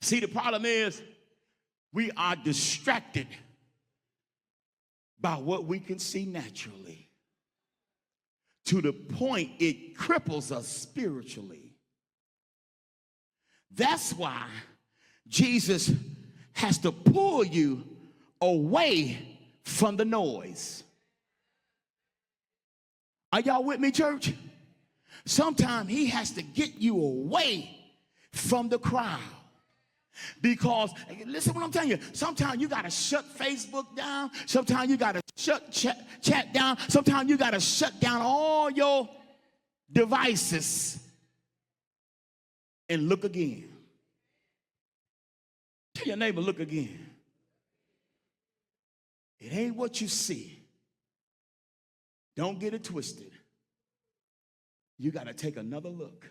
See, the problem is we are distracted by what we can see naturally to the point it cripples us spiritually. That's why Jesus has to pull you away from the noise. Are y'all with me, church? Sometimes he has to get you away from the crowd. Because, listen what I'm telling you, sometimes you got to shut Facebook down. Sometimes you got to shut chat down. Sometimes you got to shut down all your devices and look again. Tell your neighbor, look again. It ain't what you see. Don't get it twisted. You got to take another look.